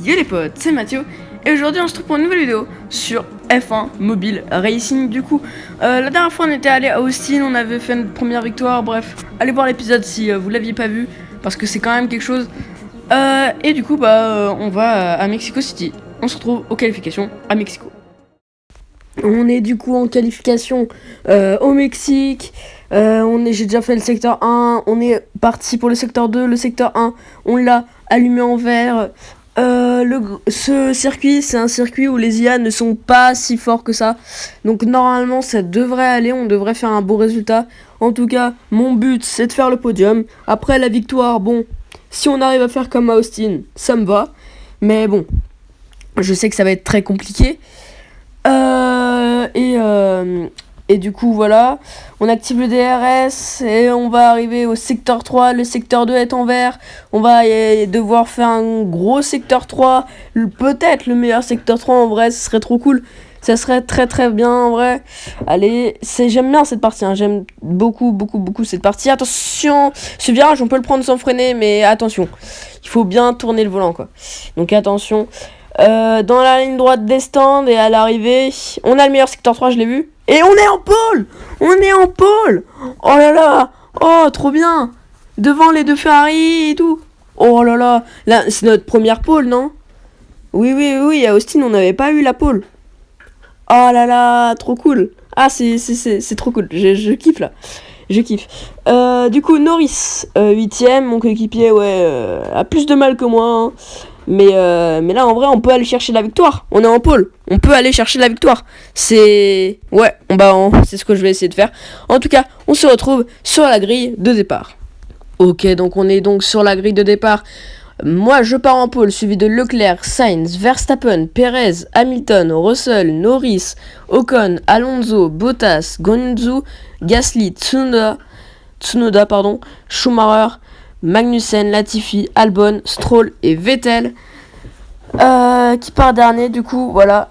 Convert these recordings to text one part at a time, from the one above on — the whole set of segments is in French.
Yo les potes, c'est Mathieu et aujourd'hui on se retrouve pour une nouvelle vidéo sur F1 Mobile Racing. Du coup, la dernière fois on était allé à Austin, on avait fait notre première victoire. Bref, allez voir l'épisode si vous l'aviez pas vu parce que c'est quand même quelque chose. Et du coup, on va à Mexico City. On se retrouve aux qualifications à Mexico. On est du coup en qualification au Mexique. J'ai déjà fait le secteur 1. On est parti pour le secteur 2. Le secteur 1, on l'a allumé en vert. Ce circuit, c'est un circuit où les IA ne sont pas si forts que ça. Donc normalement, ça devrait aller. On devrait faire un beau résultat. En tout cas, mon but, c'est de faire le podium. Après la victoire, bon, si on arrive à faire comme à Austin, ça me va. Mais bon, je sais que ça va être très compliqué. Et du coup voilà, on active le DRS et on va arriver au secteur 3, le secteur 2 est en vert, on va devoir faire un gros secteur 3, peut-être le meilleur secteur 3 en vrai, ce serait trop cool, ça serait très très bien en vrai. Allez, j'aime bien cette partie, hein. J'aime beaucoup cette partie. Attention, ce virage on peut le prendre sans freiner, mais attention, il faut bien tourner le volant quoi, donc attention. Dans la ligne droite des stands et à l'arrivée, on a le meilleur secteur 3, je l'ai vu. Et on est en pôle. Oh là là. Oh, trop bien. Devant les deux Ferrari et tout. Oh là là. Là, c'est notre première pôle, non? Oui. À Austin, on n'avait pas eu la pôle. Oh là là, trop cool. Ah, c'est trop cool. Je kiffe là. Je kiffe. Du coup, Norris, 8ème. Mon coéquipier, a plus de mal que moi. Hein. Mais là en vrai on peut aller chercher la victoire. On est en pôle, on peut aller chercher la victoire. C'est ce que je vais essayer de faire. En tout cas, on se retrouve sur la grille de départ. Ok, donc on est donc sur la grille de départ. Moi je pars en pôle, suivi de Leclerc, Sainz, Verstappen, Perez, Hamilton, Russell, Norris, Ocon, Alonso, Bottas, Guanyu, Gasly, Tsunoda, Schumacher, Magnussen, Latifi, Albon, Stroll et Vettel qui part dernier du coup, voilà.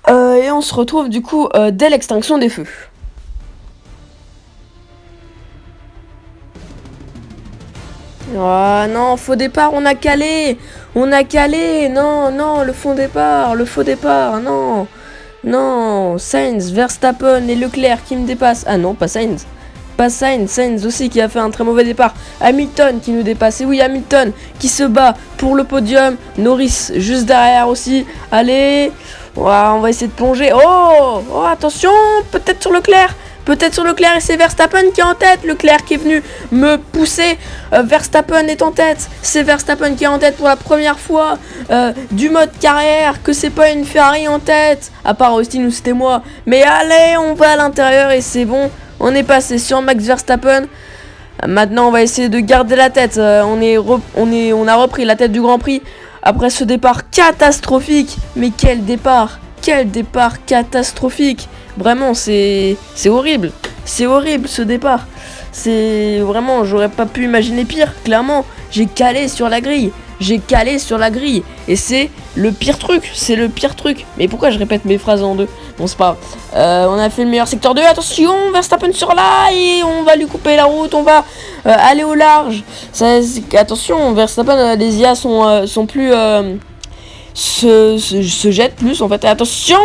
Et on se retrouve du coup dès l'extinction des feux. Ah non, faux départ, on a calé, non, le faux départ, non, Sainz, Verstappen et Leclerc qui me dépassent, ah non, pas Sainz aussi qui a fait un très mauvais départ. Hamilton qui nous dépasse. Et oui, Hamilton qui se bat pour le podium. Norris juste derrière aussi. Allez, on va essayer de plonger. Oh, attention, peut-être sur Leclerc et c'est Verstappen qui est en tête. Leclerc qui est venu me pousser. Verstappen est en tête. C'est Verstappen qui est en tête pour la première fois du mode carrière. Que c'est pas une Ferrari en tête. À part Austin où c'était moi. Mais allez, on va à l'intérieur et c'est bon. On est passé sur Max Verstappen. Maintenant, on va essayer de garder la tête. On a repris la tête du Grand Prix après ce départ catastrophique. Mais quel départ catastrophique. Vraiment, c'est horrible. C'est horrible ce départ. C'est vraiment, j'aurais pas pu imaginer pire. Clairement, j'ai calé sur la grille. Et c'est le pire truc. Mais pourquoi je répète mes phrases en deux? Bon, c'est pas grave. On a fait le meilleur secteur 2. Attention, Verstappen sur là. Et on va lui couper la route. On va aller au large. Attention, Verstappen, les IA sont plus... se jettent plus en fait. Attention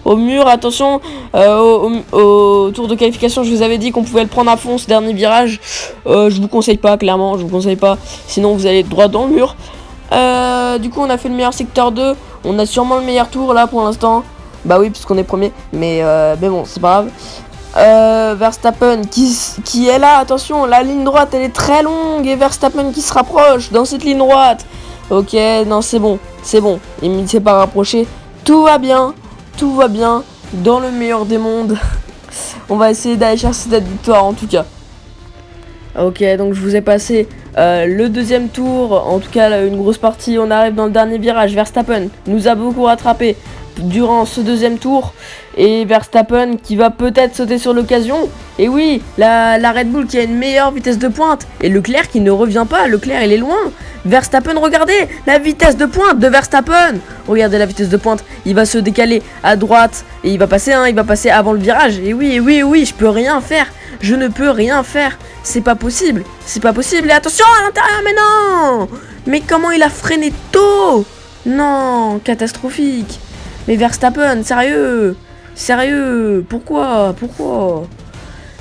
au mur, attention au tour de qualification, je vous avais dit qu'on pouvait le prendre à fond ce dernier virage. Je vous conseille pas, clairement, sinon vous allez droit dans le mur. Du coup on a fait le meilleur secteur 2, on a sûrement le meilleur tour là pour l'instant. Bah oui, puisqu'on est premier, mais bon, c'est pas grave. Verstappen qui est là, attention, la ligne droite elle est très longue et Verstappen qui se rapproche dans cette ligne droite. Ok, non, c'est bon, il ne s'est pas rapproché, tout va bien, dans le meilleur des mondes. On va essayer d'aller chercher cette victoire en tout cas. Ok, donc je vous ai passé le deuxième tour, en tout cas là, une grosse partie. On arrive dans le dernier virage. Verstappen nous a beaucoup rattrapé durant ce deuxième tour. Et Verstappen qui va peut-être sauter sur l'occasion. Et oui, la Red Bull qui a une meilleure vitesse de pointe. Et Leclerc qui ne revient pas. Leclerc il est loin. Verstappen, regardez la vitesse de pointe de Verstappen. Regardez la vitesse de pointe. Il va se décaler à droite. Et il va passer avant le virage. Et oui, je peux rien faire. Je ne peux rien faire. C'est pas possible. Et attention à l'intérieur, mais non. Mais comment il a freiné tôt? Non, catastrophique. Mais Verstappen, sérieux, pourquoi?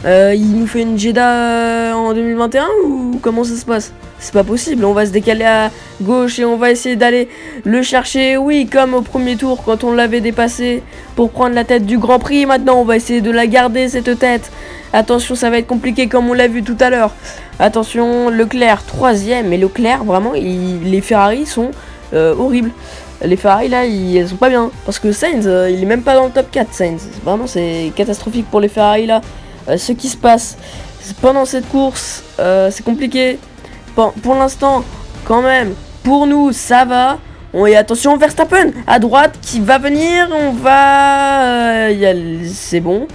Il nous fait une Jeddah en 2021 ou comment ça se passe? C'est pas possible, on va se décaler à gauche et on va essayer d'aller le chercher, oui, comme au premier tour quand on l'avait dépassé pour prendre la tête du Grand Prix. Maintenant, on va essayer de la garder, cette tête. Attention, ça va être compliqué comme on l'a vu tout à l'heure. Attention, Leclerc, 3ème. Et Leclerc, vraiment, les Ferrari sont horribles. Les Ferrari, là, elles sont pas bien. Parce que Sainz, il est même pas dans le top 4, Sainz. Vraiment, c'est catastrophique pour les Ferrari, là. Ce qui se passe pendant cette course, c'est compliqué. Bon, pour l'instant, quand même, pour nous, ça va. Et attention, Verstappen à droite qui va venir. On va... c'est bon.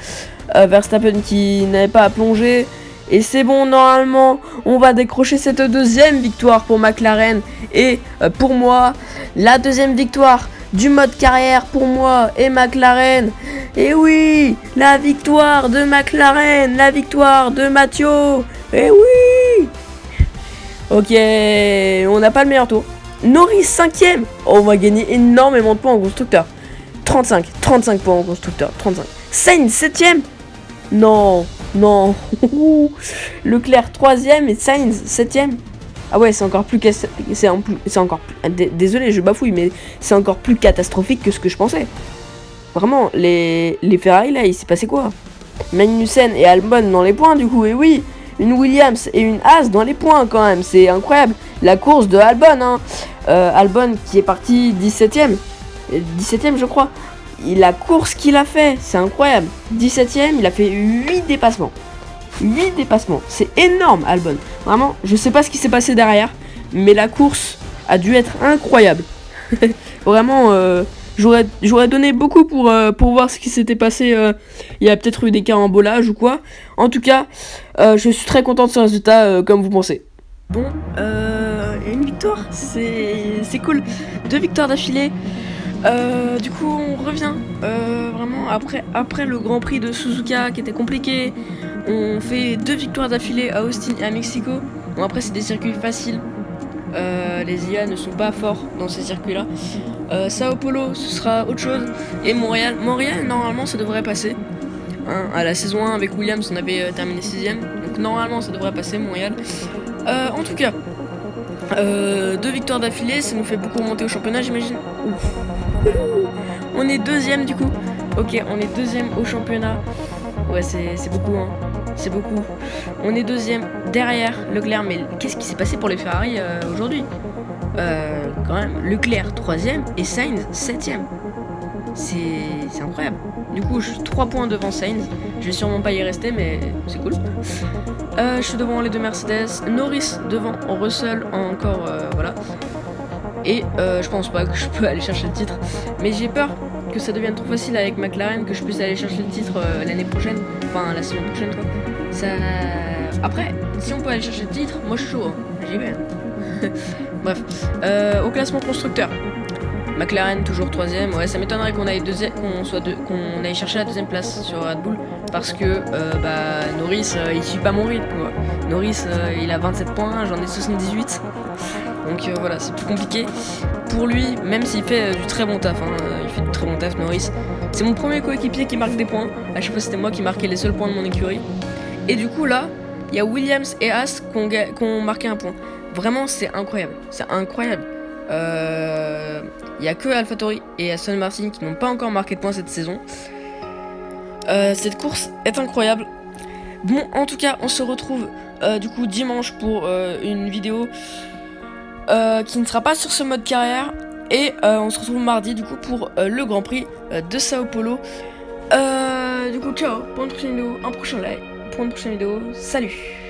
Verstappen qui n'avait pas à plonger. Et c'est bon, normalement, on va décrocher cette deuxième victoire pour McLaren. Et pour moi, la deuxième victoire du mode carrière pour moi et McLaren. Et oui, la victoire de McLaren, la victoire de Mathieu. Et oui. Ok, on n'a pas le meilleur tour. Norris 5ème. Oh, on va gagner énormément de points en constructeur. 35 points en constructeur, 35. Sainz 7ème. Non. Leclerc 3ème et Sainz 7ème. Ah ouais, c'est encore plus désolé, je bafouille, mais c'est encore plus catastrophique que ce que je pensais. Vraiment, les Ferrari là, il s'est passé quoi? Magnussen et Albon dans les points du coup, et oui, une Williams et une Haas dans les points quand même, c'est incroyable. La course de Albon, hein. Albon qui est parti 17ème je crois. La course qu'il a fait, c'est incroyable. 17ème, il a fait 8 dépassements. 8 dépassements, c'est énorme Albon. Vraiment, je sais pas ce qui s'est passé derrière, mais la course a dû être incroyable. Vraiment, j'aurais donné beaucoup pour voir ce qui s'était passé. Il y a peut-être eu des carambolages ou quoi. En tout cas, je suis très content de ce résultat, comme vous pensez. Bon, une victoire, c'est cool. 2 victoires d'affilée. Du coup, on revient vraiment après le Grand Prix de Suzuka qui était compliqué. On fait 2 victoires d'affilée à Austin et à Mexico. Bon, après, c'est des circuits faciles. Les IA ne sont pas forts dans ces circuits-là. Sao Paulo, ce sera autre chose. Et Montréal, normalement, ça devrait passer. Hein, à la saison 1 avec Williams, on avait terminé 6ème. Donc, normalement, ça devrait passer, Montréal. En tout cas, 2 victoires d'affilée, ça nous fait beaucoup remonter au championnat, j'imagine. On est 2ème du coup. Ok, on est 2ème au championnat. Ouais, c'est beaucoup, hein. C'est beaucoup. On est 2ème derrière Leclerc. Mais qu'est-ce qui s'est passé pour les Ferrari aujourd'hui? Quand même, Leclerc 3ème et Sainz 7ème. C'est incroyable. Du coup, je suis 3 points devant Sainz. Je vais sûrement pas y rester, mais c'est cool. Je suis devant les 2 Mercedes. Norris devant Russell encore, voilà. Et je pense pas que je peux aller chercher le titre. Mais j'ai peur que ça devienne trop facile avec McLaren, que je puisse aller chercher le titre l'année prochaine. Enfin, la saison prochaine, quoi. Ça... Après, si on peut aller chercher le titre, moi je suis chaud, hein. J'y vais. Bref, au classement constructeur. McLaren toujours 3ème. Ouais, ça m'étonnerait qu'on aille chercher la 2ème place sur Red Bull. Parce que Norris, il suit pas mon rythme, quoi. Norris, il a 27 points, j'en ai 78. Donc voilà, c'est plus compliqué pour lui, même s'il fait du très bon taf. Hein. Il fait du très bon taf, Norris. C'est mon premier coéquipier qui marque des points. À chaque fois, c'était moi qui marquais les seuls points de mon écurie. Et du coup, là, il y a Williams et Haas qui ont marqué un point. Vraiment, c'est incroyable. C'est incroyable. Il y a que AlphaTauri et Aston Martin qui n'ont pas encore marqué de points cette saison. Cette course est incroyable. Bon, en tout cas, on se retrouve du coup dimanche pour une vidéo qui ne sera pas sur ce mode carrière. Et on se retrouve mardi du coup pour le Grand Prix de Sao Paulo. Du coup, ciao pour une prochaine vidéo, un prochain live, pour une prochaine vidéo. Salut!